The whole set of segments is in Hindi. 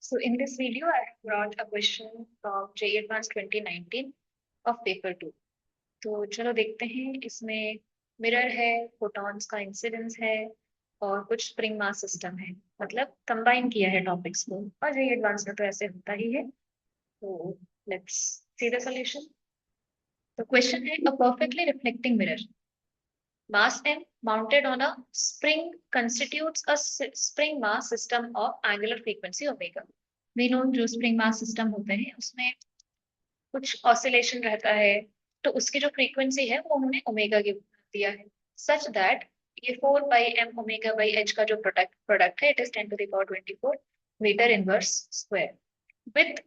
So in this video, I have brought a question from JEE Advanced 2019 of paper 2. तो चलो देखते हैं, इसमें मिरर है, फोटॉन्स का इंसिडेंस है और कुछ स्प्रिंग मास सिस्टम है, मतलब कंबाइन किया है टॉपिक्स को, और JEE एडवांस में तो ऐसे होता ही है। तो लेट्स सी द सॉल्यूशन। तो क्वेश्चन है, अ perfectly reflecting mirror mass m mounted on a spring constitutes a spring mass system of angular frequency omega. We know जो spring mass system होते हैं उसमें कुछ ऑसिलेशन रहता है, तो उसकी जो फ्रीक्वेंसी है वो उन्होंने ओमेगा की दिया है, सच दैट ये 4 ओमेगा बाई एच का जो प्रोडक्ट है, it is 10⁻24 metre inverse square with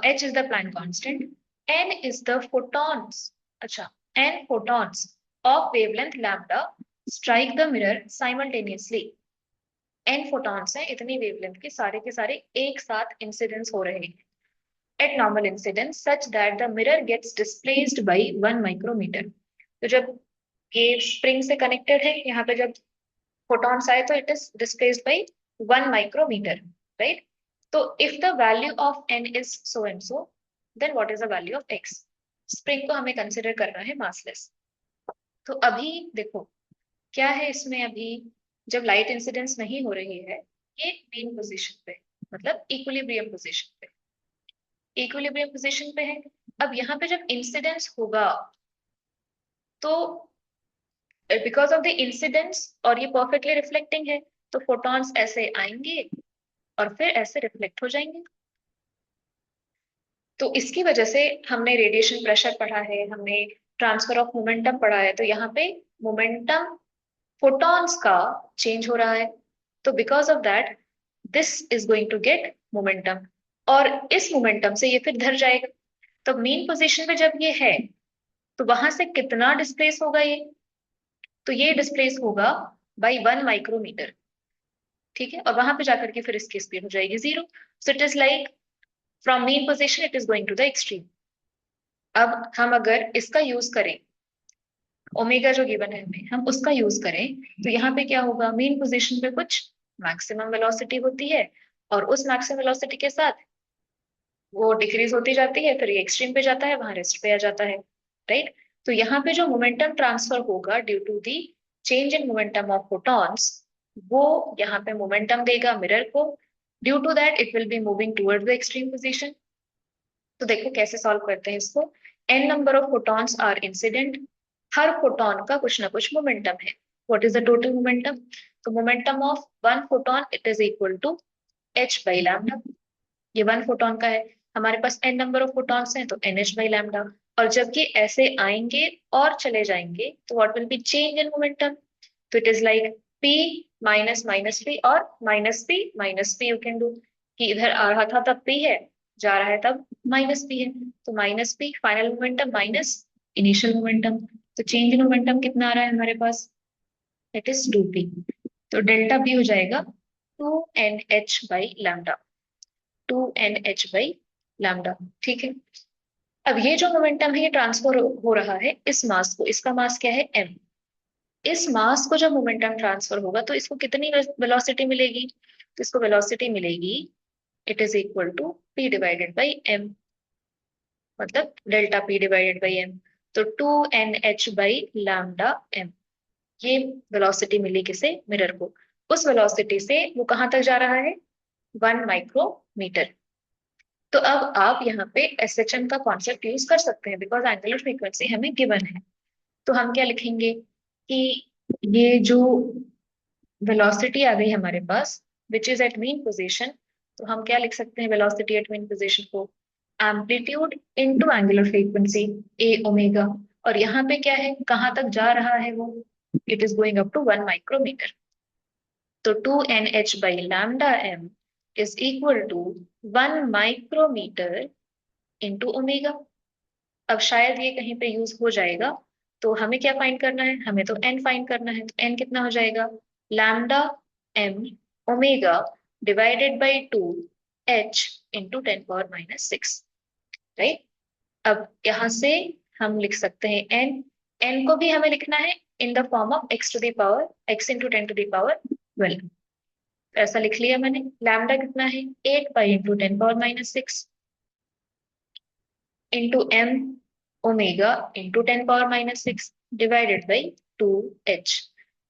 h is the Planck constant, n is the photons, अच्छा, n photons of wavelength lambda strike the mirror simultaneously. n photons हैं, इतनी वेवलेंथ के सारे एक साथ इंसिडेंस हो रहे हैं at normal incidence such that the mirror gets displaced by 1 micrometer. तो जब ये स्प्रिंग से कनेक्टेड है, यहाँ पे जब photons आए तो it is displaced by 1 micrometer, right? तो if the value of n is so and so, then what is the value of x? Spring को हमें कंसिडर करना है मासलेस। तो अभी देखो क्या है इसमें, अभी जब लाइट इंसिडेंस नहीं हो रही है, ये मेन पोजीशन पे, मतलब इक्विलिब्रियम पोजीशन पे है। अब यहाँ पे जब इंसिडेंस होगा तो बिकॉज ऑफ द इंसिडेंस, और ये परफेक्टली रिफ्लेक्टिंग है, तो फोटॉन्स ऐसे आएंगे और फिर ऐसे रिफ्लेक्ट हो जाएंगे। तो इसकी वजह से हमने रेडिएशन प्रेशर पढ़ा है, हमने ट्रांसफर ऑफ मोमेंटम पढ़ा है, तो यहाँ पे मोमेंटम फोटॉन्स का चेंज हो रहा है। तो because of that this is going to get momentum, और इस मोमेंटम से ये फिर धर जाएगा। तो मेन पोजीशन पे जब ये है तो वहां से कितना डिस्प्लेस होगा ये, तो ये डिस्प्लेस होगा बाई 1 माइक्रोमीटर, ठीक है, और वहां पे जाकर के फिर इसकी स्पीड हो जाएगी 0। So it is like from mean position it is going to the extreme. अब हम अगर इसका यूज करें, ओमेगा जो गिवन है हमें, हम उसका यूज करें, तो यहाँ पे क्या होगा, मेन पोजीशन पे कुछ मैक्सिमम वेलोसिटी होती है, और उस मैक्सिमम वेलोसिटी के साथ वो डिक्रीज होती जाती है, फिर ये एक्सट्रीम पे जाता है, वहां रेस्ट पे आ जाता है, राइट। तो यहाँ पे जो मोमेंटम ट्रांसफर होगा due to the change in momentum of photons, वो यहाँ पे मोमेंटम देगा मिरर को, due to that it will be moving towards the extreme position. तो देखो कैसे सॉल्व करते हैं इसको। n number of photons are incident, हर फोटॉन का कुछ ना कुछ मोमेंटम है। What is the total momentum? तो momentum of one photon it is equal to h by lambda. ये वन फोटॉन का है, हमारे पास n नंबर ऑफ फोटॉन्स हैं तो nh बाई लैम्डा। और जब ये ऐसे आएंगे और चले जाएंगे तो what will be change in momentum? तो it is like p minus minus p और minus p minus p। You can do कि इधर आ रहा था तब p है, जा रहा है तब माइनस p है, तो minus p final momentum minus initial momentum. तो चेंज इन मोमेंटम कितना आ रहा है हमारे पास? It is 2p। तो डेल्टा p हो जाएगा 2nh by lambda, 2nh by lambda, ठीक है। अब ये जो मोमेंटम है ये ट्रांसफर हो रहा है इस मास को, इसका मास क्या है m। इस मास को जब मोमेंटम ट्रांसफर होगा तो इसको कितनी वेलोसिटी मिलेगी? तो इसको वेलोसिटी मिलेगी, it is equal to p divided by m, मतलब delta p divided by m। तो 2nh बाई लैम्डा m, ये वेलोसिटी मिली किसे? मिरर को। उस वेलोसिटी से वो कहां तक जा रहा है? 1 माइक्रोमीटर। तो अब आप यहाँ पे SHM का कॉन्सेप्ट यूज कर सकते हैं, बिकॉज एंगुलर फ्रीक्वेंसी हमें गिवन है। तो हम क्या लिखेंगे कि ये जो वेलोसिटी आ गई हमारे पास which is at mean position, तो हम क्या लिख सकते हैं वेलोसिटी एट मीन पोजीशन को? Amplitude into angular frequency a omega. और यहाँ पे क्या है, कहाँ तक जा रहा है वो? It is going up to 1 micrometre. तो 2nh by lambda m is equal to 1 micrometre into omega. अब शायद ये कहीं पे यूज हो जाएगा, तो हमें क्या फाइंड करना है? हमें तो n फाइंड करना है। तो n कितना हो जाएगा? Lambda m omega divided by 2h into 10⁻⁶, right. अब यहाँ से हम लिख सकते हैं n को भी हमें लिखना है in the form of x to the power x into 10 to the power 12। तो ऐसा लिख लिया मैंने। लैम्डा कितना है, 8 pi into 10 power -6 into M omega into 10 power -6 divided by 2h।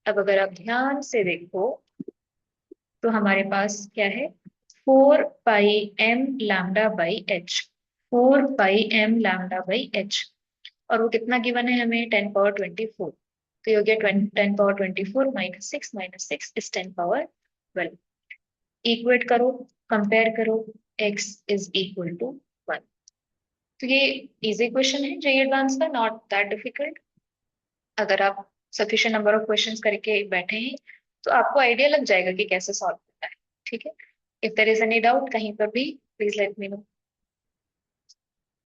अब अगर आप ध्यान से देखो तो हमारे पास क्या है, 4 पाई m lambda by h, 4 pi m lambda by h। और वो कितना गिवन है हमें, 10 पावर 24। तो ये हो गया 10 पावर 24 -6 इज 10 पावर 12। इक्वेट करो, कंपेयर करो, x इज इक्वल टू 1। तो ये इजी क्वेश्चन है जे एडवांस का, नॉट दैट डिफिकल्ट। अगर आप सफिशिएंट नंबर ऑफ क्वेश्चंस करके बैठे हैं तो आपको आइडिया लग जाएगा कि कैसे सॉल्व करना है। ठीक है, if there is any doubt कहीं पर भी, प्लीज लेट मी नो।